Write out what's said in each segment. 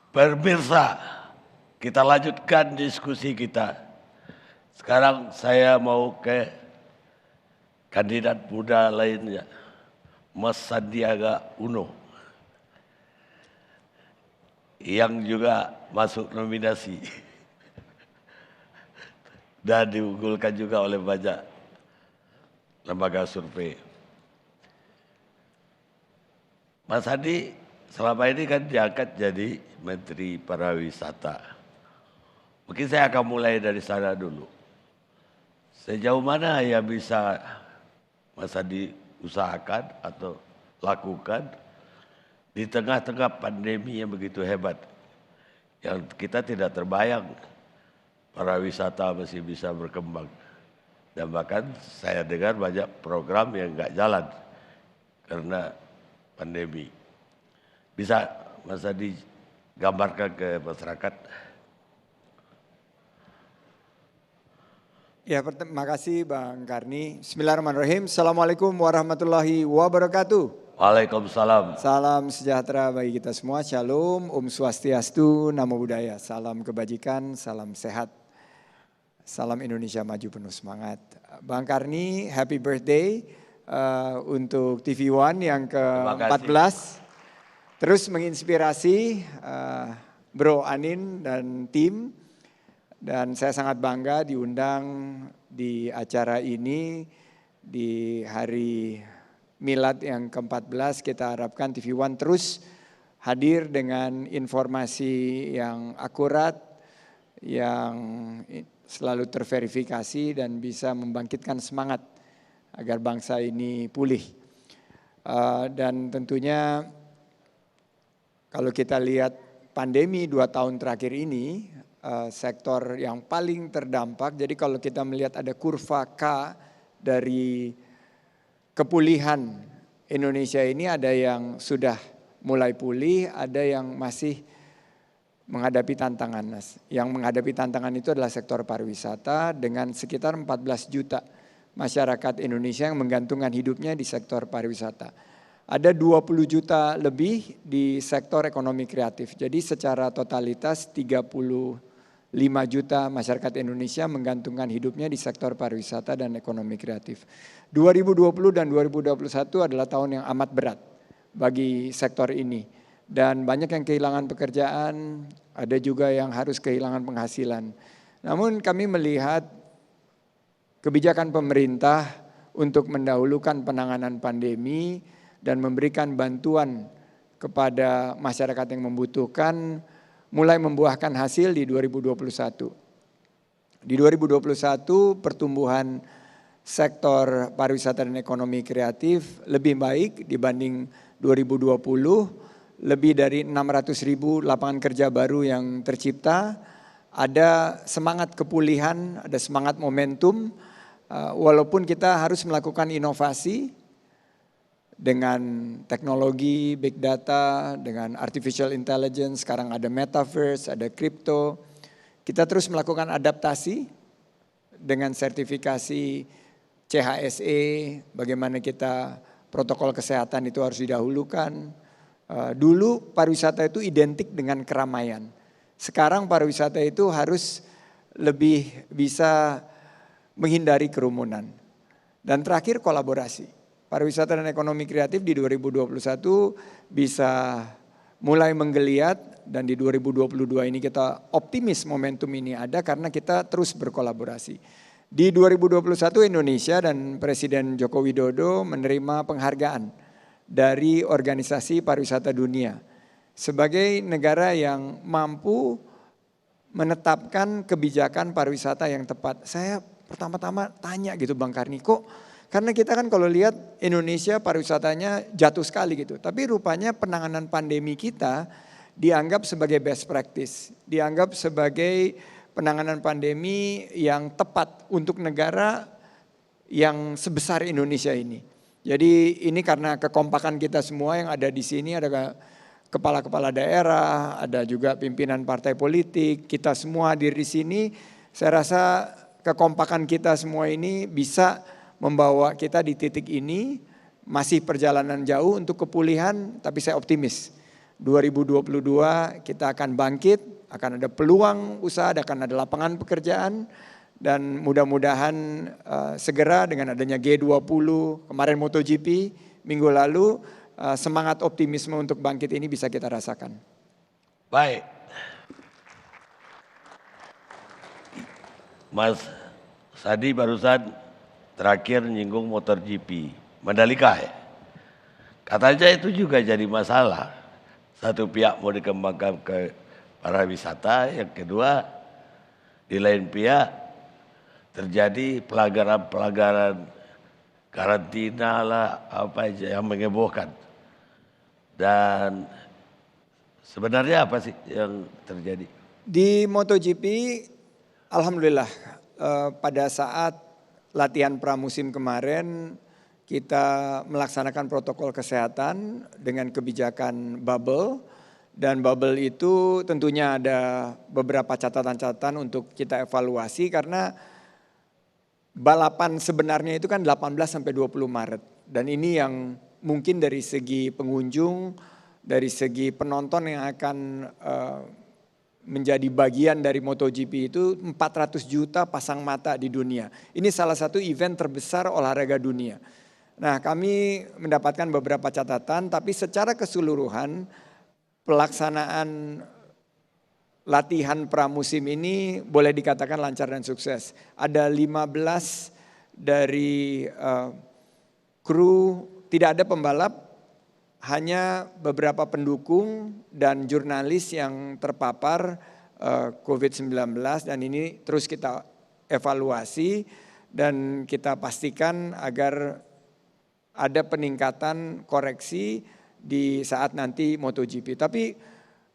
Pemirsa, kita lanjutkan diskusi kita. Sekarang saya mau ke kandidat muda lainnya, Mas Sandiaga Uno, yang juga masuk nominasi dan diunggulkan juga oleh banyak lembaga survei. Mas Sandi selama ini kan diangkat jadi Menteri Pariwisata. Mungkin saya akan mulai dari sana dulu. Sejauh mana yang bisa Mas Sandi usahakan atau lakukan di tengah-tengah pandemi yang begitu hebat, yang kita tidak terbayang pariwisata masih bisa berkembang. Dan bahkan saya dengar banyak program yang nggak jalan karena pandemi. Bisa Mas Sandi gambarkan ke masyarakat? Ya, terima kasih Bang Karni. Bismillahirrahmanirrahim. Assalamualaikum warahmatullahi wabarakatuh. Waalaikumsalam. Salam sejahtera bagi kita semua. Shalom, Om Swastiastu, Namo Buddhaya. Salam kebajikan, salam sehat. Salam Indonesia maju penuh semangat. Bang Karni, happy birthday untuk TV One yang ke-14. Terus menginspirasi Bro Anin dan tim. Dan saya sangat bangga diundang di acara ini di hari Milad yang ke-14. Kita harapkan TV One terus hadir dengan informasi yang akurat, yang selalu terverifikasi dan bisa membangkitkan semangat agar bangsa ini pulih. Dan tentunya kalau kita lihat pandemi 2 tahun terakhir ini, sektor yang paling terdampak. Jadi kalau kita melihat ada kurva K dari kepulihan Indonesia ini, ada yang sudah mulai pulih, ada yang masih menghadapi tantangan. Yang menghadapi tantangan itu adalah sektor pariwisata dengan sekitar 14 juta masyarakat Indonesia yang menggantungkan hidupnya di sektor pariwisata. Ada 20 juta lebih di sektor ekonomi kreatif. Jadi secara totalitas 35 juta masyarakat Indonesia menggantungkan hidupnya di sektor pariwisata dan ekonomi kreatif. 2020 dan 2021 adalah tahun yang amat berat bagi sektor ini. Dan banyak yang kehilangan pekerjaan, ada juga yang harus kehilangan penghasilan. Namun kami melihat kebijakan pemerintah untuk mendahulukan penanganan pandemi dan memberikan bantuan kepada masyarakat yang membutuhkan mulai membuahkan hasil di 2021. Di 2021 pertumbuhan sektor pariwisata dan ekonomi kreatif lebih baik dibanding 2020. Lebih dari 600.000 lapangan kerja baru yang tercipta. Ada semangat kepulihan, ada semangat momentum. Walaupun kita harus melakukan inovasi dengan teknologi, big data, dengan artificial intelligence, sekarang ada metaverse, ada crypto. Kita terus melakukan adaptasi dengan sertifikasi CHSE, bagaimana kita protokol kesehatan itu harus didahulukan. Dulu pariwisata itu identik dengan keramaian. Sekarang pariwisata itu harus lebih bisa menghindari kerumunan. Dan terakhir kolaborasi. Pariwisata dan ekonomi kreatif di 2021 bisa mulai menggeliat dan di 2022 ini kita optimis momentum ini ada karena kita terus berkolaborasi. Di 2021 Indonesia dan Presiden Joko Widodo menerima penghargaan dari Organisasi Pariwisata Dunia sebagai negara yang mampu menetapkan kebijakan pariwisata yang tepat. Saya pertama-tama tanya gitu Bang Karni, kok karena kita kan kalau lihat Indonesia pariwisatanya jatuh sekali gitu. Tapi rupanya penanganan pandemi kita dianggap sebagai best practice. Dianggap sebagai penanganan pandemi yang tepat untuk negara yang sebesar Indonesia ini. Jadi ini karena kekompakan kita semua yang ada di sini, ada kepala-kepala daerah, ada juga pimpinan partai politik, kita semua hadir di sini. Saya rasa kekompakan kita semua ini bisa membawa kita di titik ini. Masih perjalanan jauh untuk kepulihan, tapi saya optimis. 2022 kita akan bangkit, akan ada peluang usaha, akan ada lapangan pekerjaan, dan mudah-mudahan segera dengan adanya G20, kemarin MotoGP minggu lalu, semangat optimisme untuk bangkit ini bisa kita rasakan. Baik, Mas Sadi barusan terakhir nyinggung MotoGP, Mandalika ya. Katanya itu juga jadi masalah. Satu pihak mau dikembangkan ke pariwisata, yang kedua di lain pihak terjadi pelanggaran-pelanggaran karantina lah, apa aja yang mengebohkan. Dan sebenarnya apa sih yang terjadi? Di MotoGP, alhamdulillah pada saat latihan pramusim kemarin kita melaksanakan protokol kesehatan dengan kebijakan bubble. Dan bubble itu tentunya ada beberapa catatan-catatan untuk kita evaluasi karena balapan sebenarnya itu kan 18 sampai 20 Maret. Dan ini yang mungkin dari segi pengunjung, dari segi penonton yang akan menjadi bagian dari MotoGP itu 400 juta pasang mata di dunia. Ini salah satu event terbesar olahraga dunia. Nah, kami mendapatkan beberapa catatan, tapi secara keseluruhan pelaksanaan latihan pramusim ini boleh dikatakan lancar dan sukses. Ada 15 dari kru, tidak ada pembalap, hanya beberapa pendukung dan jurnalis yang terpapar COVID-19, dan ini terus kita evaluasi dan kita pastikan agar ada peningkatan koreksi di saat nanti MotoGP. Tapi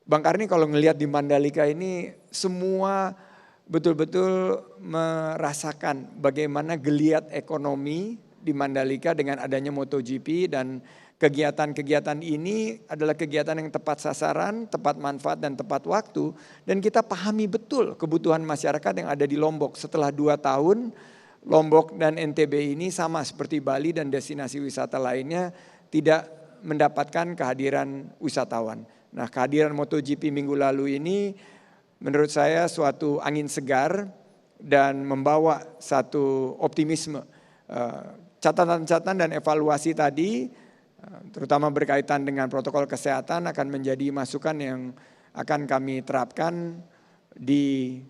Bang Karni kalau ngelihat di Mandalika ini semua betul-betul merasakan bagaimana geliat ekonomi di Mandalika dengan adanya MotoGP, dan kegiatan-kegiatan ini adalah kegiatan yang tepat sasaran, tepat manfaat dan tepat waktu, dan kita pahami betul kebutuhan masyarakat yang ada di Lombok. Setelah 2 tahun Lombok dan NTB ini sama seperti Bali dan destinasi wisata lainnya tidak mendapatkan kehadiran wisatawan. Nah, kehadiran MotoGP minggu lalu ini menurut saya suatu angin segar dan membawa satu optimisme. Catatan-catatan dan evaluasi tadi terutama berkaitan dengan protokol kesehatan akan menjadi masukan yang akan kami terapkan di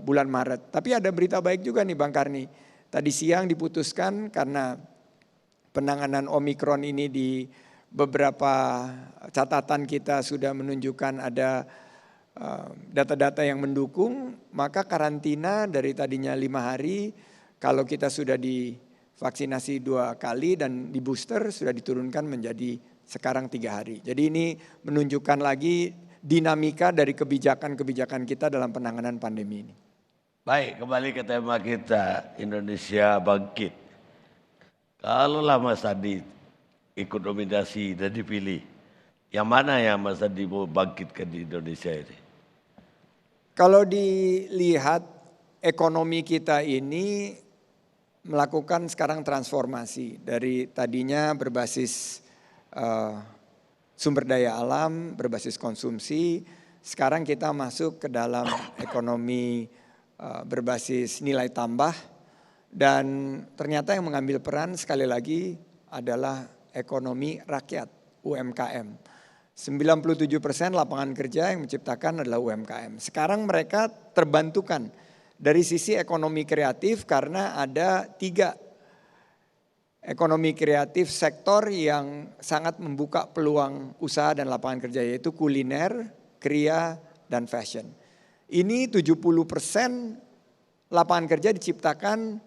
bulan Maret. Tapi ada berita baik juga nih Bang Karni. Tadi siang diputuskan karena penanganan Omikron ini di beberapa catatan kita sudah menunjukkan ada data-data yang mendukung, maka karantina dari tadinya 5 hari, kalau kita sudah divaksinasi 2 kali dan di booster sudah diturunkan menjadi sekarang 3 hari. Jadi ini menunjukkan lagi dinamika dari kebijakan-kebijakan kita dalam penanganan pandemi ini. Baik, kembali ke tema kita, Indonesia bangkit. Kalau Mas Sadi ikut nominasi dan dipilih, yang mana yang Mas Sadi mau bangkitkan di Indonesia ini? Kalau dilihat ekonomi kita ini melakukan sekarang transformasi dari tadinya berbasis sumber daya alam, berbasis konsumsi, sekarang kita masuk ke dalam ekonomi berbasis nilai tambah, dan ternyata yang mengambil peran sekali lagi adalah ekonomi rakyat, UMKM. 97% lapangan kerja yang menciptakan adalah UMKM. Sekarang mereka terbantukan dari sisi ekonomi kreatif karena ada 3 ekonomi kreatif sektor yang sangat membuka peluang usaha dan lapangan kerja, yaitu kuliner, kriya, dan fashion. Ini 70% lapangan kerja diciptakan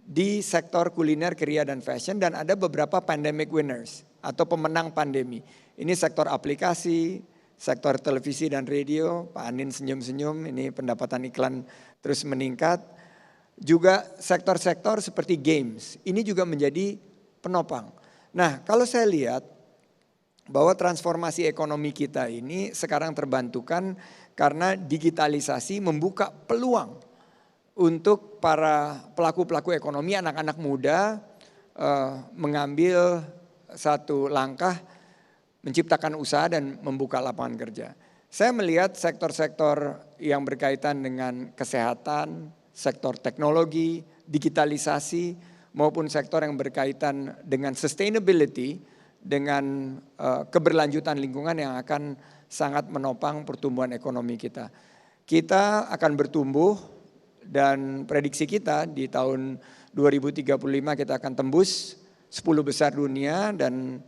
di sektor kuliner, kriya, dan fashion, dan ada beberapa pandemic winners atau pemenang pandemi. Ini sektor aplikasi, sektor televisi dan radio, Pak Anin senyum-senyum, ini pendapatan iklan terus meningkat. Juga sektor-sektor seperti games, ini juga menjadi penopang. Nah, kalau saya lihat bahwa transformasi ekonomi kita ini sekarang terbantukan karena digitalisasi membuka peluang untuk para pelaku-pelaku ekonomi, anak-anak muda mengambil satu langkah menciptakan usaha dan membuka lapangan kerja. Saya melihat sektor-sektor yang berkaitan dengan kesehatan, sektor teknologi, digitalisasi, maupun sektor yang berkaitan dengan sustainability, dengan keberlanjutan lingkungan yang akan sangat menopang pertumbuhan ekonomi kita. Kita akan bertumbuh dan prediksi kita di tahun 2035 kita akan tembus 10 besar dunia, dan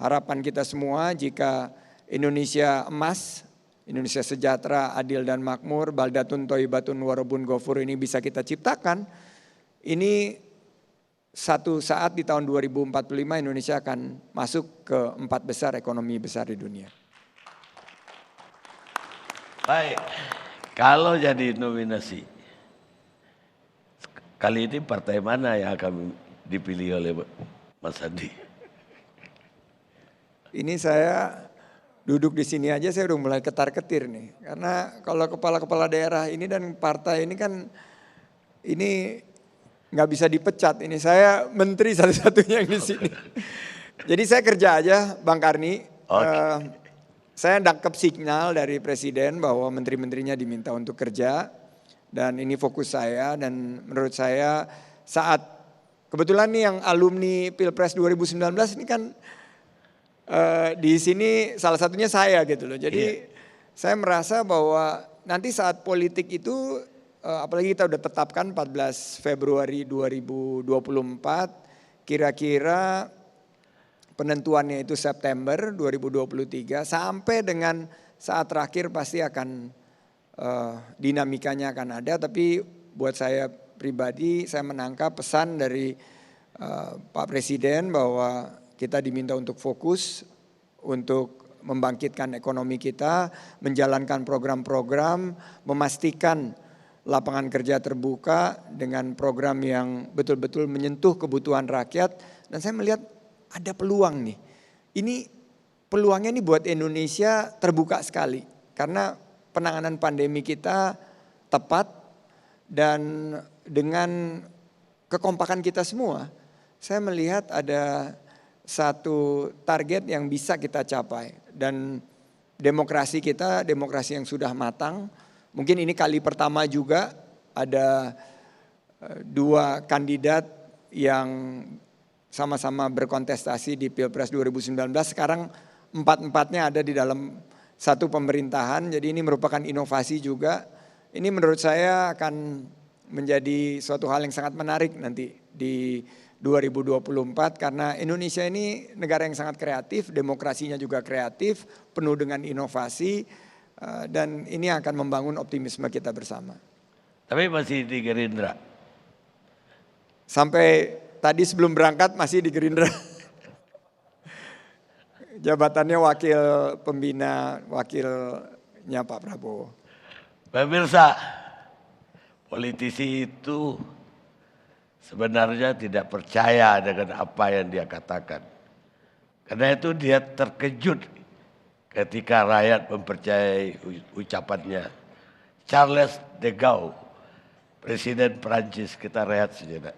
harapan kita semua jika Indonesia emas, Indonesia sejahtera, adil dan makmur, baldatun thayyibatun warabun ghafur ini bisa kita ciptakan. Ini satu saat di tahun 2045 Indonesia akan masuk ke 4 besar ekonomi besar di dunia. Baik, kalau jadi nominasi, kali ini partai mana yang akan dipilih oleh Mas Sandi? Ini saya duduk di sini aja saya udah mulai ketar-ketir nih. Karena kalau kepala-kepala daerah ini dan partai ini kan ini nggak bisa dipecat. Ini saya menteri satu-satunya yang di sini. Jadi saya kerja aja, Bang Karni. Saya nangkep signal dari Presiden bahwa menteri-menterinya diminta untuk kerja. Dan ini fokus saya, dan menurut saya saat kebetulan nih yang alumni Pilpres 2019 ini kan di sini salah satunya saya gitu loh. Jadi saya merasa bahwa nanti saat politik itu apalagi kita udah tetapkan 14 Februari 2024, kira-kira penentuannya itu September 2023 sampai dengan saat terakhir pasti akan dinamikanya akan ada. Tapi buat saya pribadi saya menangkap pesan dari Pak Presiden bahwa kita diminta untuk fokus untuk membangkitkan ekonomi kita, menjalankan program-program, memastikan lapangan kerja terbuka dengan program yang betul-betul menyentuh kebutuhan rakyat. Dan saya melihat ada peluang nih. Ini peluangnya nih buat Indonesia terbuka sekali. Karena penanganan pandemi kita tepat dan dengan kekompakan kita semua, saya melihat ada satu target yang bisa kita capai. Dan demokrasi kita, demokrasi yang sudah matang. Mungkin ini kali pertama juga ada 2 kandidat yang sama-sama berkontestasi di Pilpres 2019. Sekarang 4-empatnya ada di dalam satu pemerintahan. Jadi ini merupakan inovasi juga. Ini menurut saya akan menjadi suatu hal yang sangat menarik nanti di 2024 karena Indonesia ini negara yang sangat kreatif, demokrasinya juga kreatif, penuh dengan inovasi, dan ini akan membangun optimisme kita bersama. Tapi masih di Gerindra? Sampai tadi sebelum berangkat masih di Gerindra. Jabatannya wakil pembina, wakilnya Pak Prabowo. Pemirsa, politisi itu sebenarnya tidak percaya dengan apa yang dia katakan. Karena itu dia terkejut ketika rakyat mempercayai ucapannya. Charles de Gaulle, Presiden Perancis, kita rehat sejenak.